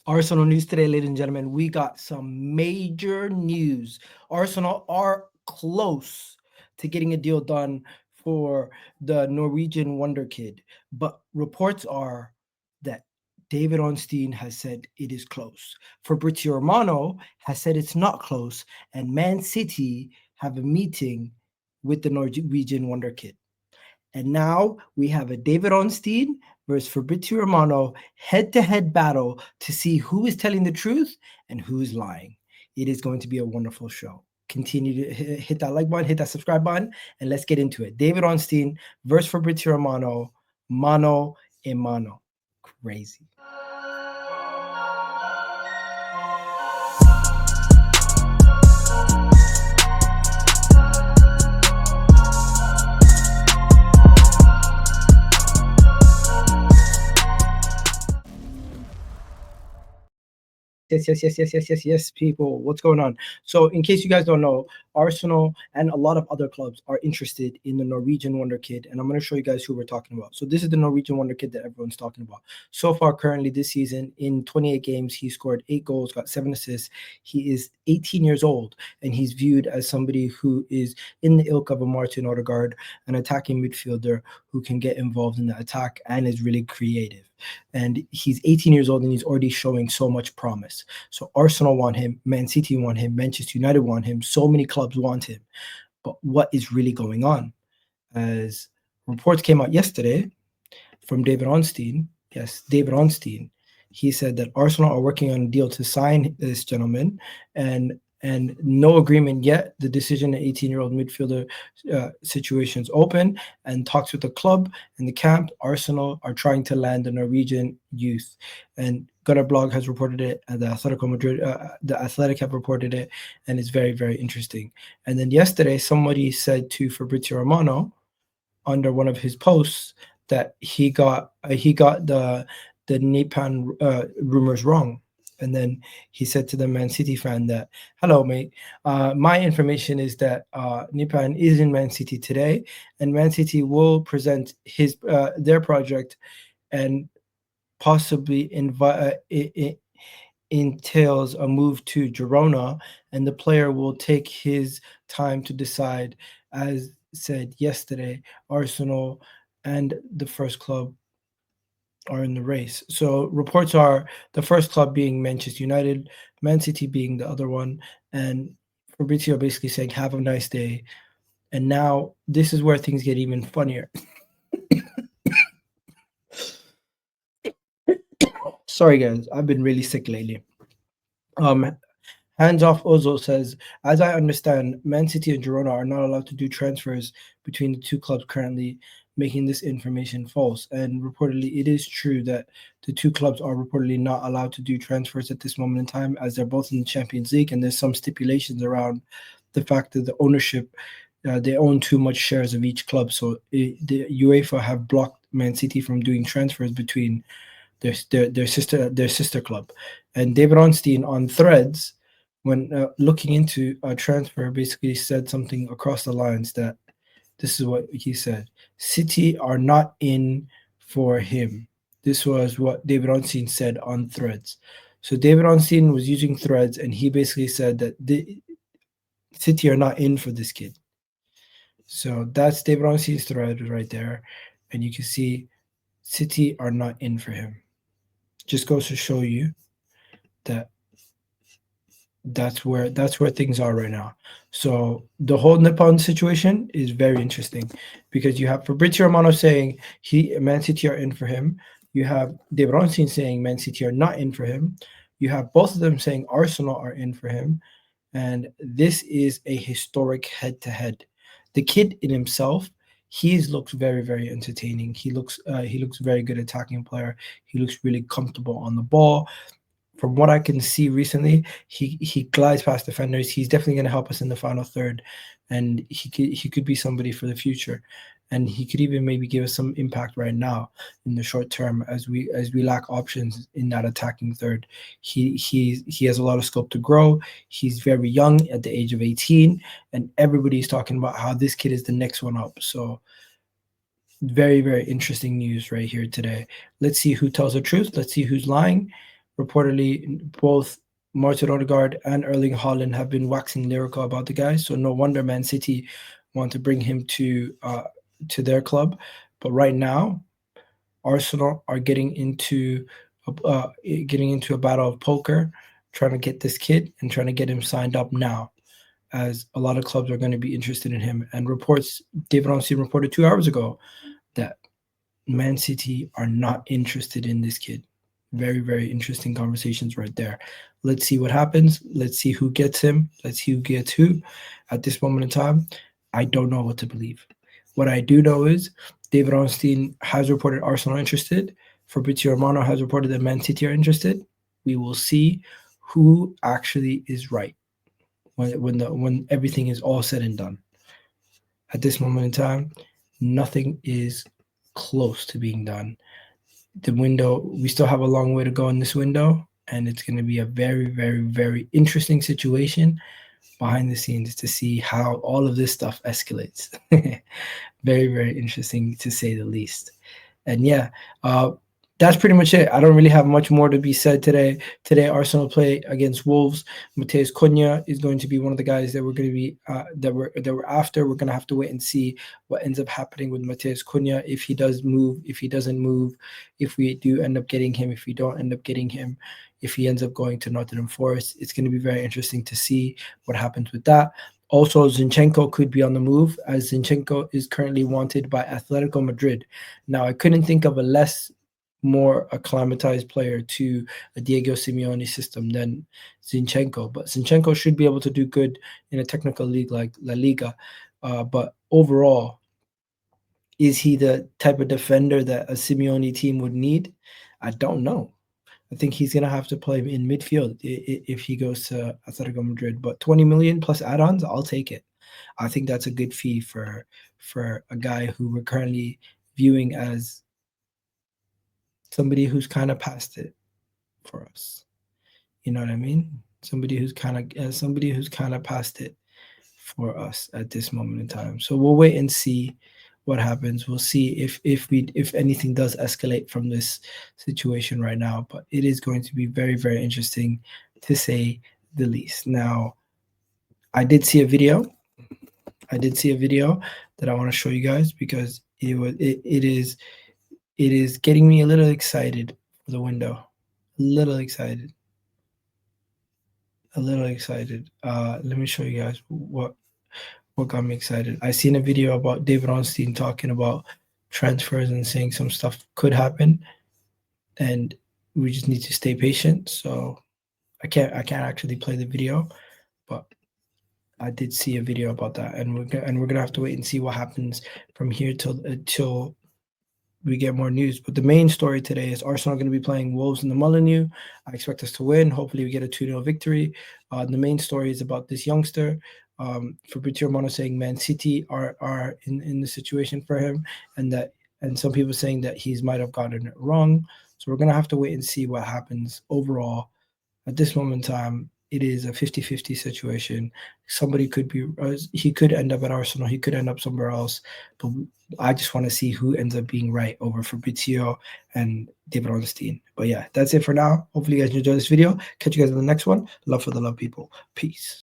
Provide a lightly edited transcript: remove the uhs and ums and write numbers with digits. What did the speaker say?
Arsenal news today, ladies and gentlemen. We got some major news. Arsenal are close to getting a deal done for the Norwegian Wonderkid, but reports are that David Ornstein has said it is close. Fabrizio Romano has said it's not close, and Man City have a meeting with the Norwegian Wonderkid. And now we have a David Ornstein versus Fabrizio Romano head-to-head battle to see who is telling the truth and who is lying. It is going to be a wonderful show. Continue to hit that like button, hit that subscribe button, and let's get into it. David Ornstein versus Fabrizio Romano, mano a mano. Crazy. Yes, people. What's going on? So, in case you guys don't know, Arsenal and a lot of other clubs are interested in the Norwegian Wonder Kid, and I'm going to show you guys who we're talking about. So, this is the Norwegian Wonder Kid that everyone's talking about. So far, currently this season, in 28 games, he scored 8 goals, got 7 assists. He is 18 years old, and he's viewed as somebody who is in the ilk of a Martin Odegaard, an attacking midfielder who can get involved in the attack and is really creative. And he's 18 years old and he's already showing so much promise. So Arsenal want him, Man City want him, Manchester United want him, so many clubs want him. But what is really going on? As reports came out yesterday from David Ornstein, yes, David Ornstein, he said that Arsenal are working on a deal to sign this gentleman, and no agreement yet. The decision, the 18-year-old midfielder situation is open, and talks with the club and the camp. Arsenal are trying to land the Norwegian youth, and Gunnar Blog has reported it, and the Athletic have reported it, and it's very, very interesting. And then yesterday, somebody said to Fabrizio Romano under one of his posts that he got the Nypan rumors wrong. And then he said to the Man City fan that, hello, mate, my information is that Nypan is in Man City today, and Man City will present their project and possibly entails a move to Girona, and the player will take his time to decide. As said yesterday, Arsenal and the first club are in the race. So reports are the first club being Manchester United, Man City being the other one, and Fabrizio basically saying, have a nice day. And now this is where things get even funnier. Sorry, guys. I've been really sick lately. Hands Off Ozo says, as I understand, Man City and Girona are not allowed to do transfers between the two clubs currently, making this information false. And reportedly, it is true that the two clubs are reportedly not allowed to do transfers at this moment in time, as they're both in the Champions League, and there's some stipulations around the fact that the ownership, they own too much shares of each club. So the UEFA have blocked Man City from doing transfers between their sister club. And David Ornstein on Threads, when looking into a transfer, basically said something across the lines that this is what he said: City are not in for him. This was what David Ornstein said on Threads. So David Ornstein was using Threads, and he basically said that the City are not in for this kid. So that's David Ornstein's thread right there, and you can see City are not in for him. Just goes to show you that that's where things are right now. So the whole Nypan situation is very interesting because you have Fabrizio Romano saying Man City are in for him. You have David Ornstein saying Man City are not in for him. You have both of them saying Arsenal are in for him, and this is a historic head-to-head. The kid in himself, he looks very, very entertaining. He looks very good attacking player. He looks really comfortable on the ball. From what I can see recently, he glides past defenders. He's definitely going to help us in the final third, and he could be somebody for the future, and he could even maybe give us some impact right now in the short term as we lack options in that attacking third. He has a lot of scope to grow. He's very young at the age of 18, and everybody's talking about how this kid is the next one up. So very, very interesting news right here today. Let's see who tells the truth. Let's see who's lying. Reportedly, both Martin Odegaard and Erling Haaland have been waxing lyrical about the guy, so no wonder Man City want to bring him to their club. But right now, Arsenal are getting into a battle of poker, trying to get this kid and trying to get him signed up now, as a lot of clubs are going to be interested in him. And reports, David Ornstein reported 2 hours ago that Man City are not interested in this kid. Very, very interesting conversations right there. Let's see what happens. Let's see who gets him. Let's see who gets who. At this moment in time, I don't know what to believe. What I do know is David Ornstein has reported Arsenal interested. Fabrizio Romano has reported that Man City are interested. We will see who actually is right when everything is all said and done. At this moment in time, nothing is close to being done. The window, we still have a long way to go in this window, and it's going to be a very, very, very interesting situation behind the scenes to see how all of this stuff escalates. Very, very interesting to say the least. And yeah, that's pretty much it. I don't really have much more to be said today. Today, Arsenal play against Wolves. Mateus Cunha is going to be one of the guys that we're going to be that we're after. We're going to have to wait and see what ends up happening with Mateus Cunha. If he does move, if he doesn't move, if we do end up getting him, if we don't end up getting him, if he ends up going to Nottingham Forest, it's going to be very interesting to see what happens with that. Also, Zinchenko could be on the move, as Zinchenko is currently wanted by Atletico Madrid. Now, I couldn't think of a more acclimatized player to a Diego Simeone system than Zinchenko. But Zinchenko should be able to do good in a technical league like La Liga. But overall, is he the type of defender that a Simeone team would need? I don't know. I think he's going to have to play in midfield if he goes to Atletico Madrid. But 20 million plus add-ons, I'll take it. I think that's a good fee for a guy who we're currently viewing as somebody who's kind of past it for us. You know what I mean? Somebody who's kind of past it for us at this moment in time. So we'll wait and see what happens. We'll see if anything does escalate from this situation right now. But it is going to be very, very interesting to say the least. Now, I did see a video. That I want to show you guys because it is getting me a little excited for the window. A little excited. Let me show you guys what got me excited. I seen a video about David Ornstein talking about transfers and saying some stuff could happen, and we just need to stay patient. So I can't actually play the video, but I did see a video about that, and we're gonna have to wait and see what happens from here till we get more news. But the main story today is Arsenal going to be playing Wolves in the Molineux. I expect us to win. Hopefully, we get a 2-0 victory. The main story is about this youngster. Fabrizio Romano saying Man City are in the situation for him, and some people saying that he's might have gotten it wrong. So we're going to have to wait and see what happens overall. At this moment in time, it is a 50-50 situation. Somebody could be, he could end up at Arsenal, he could end up somewhere else, but I just want to see who ends up being right over Fabrizio and David Ornstein. But yeah, that's it for now. Hopefully you guys enjoyed this video. Catch you guys in the next one. Love for the love, people. Peace.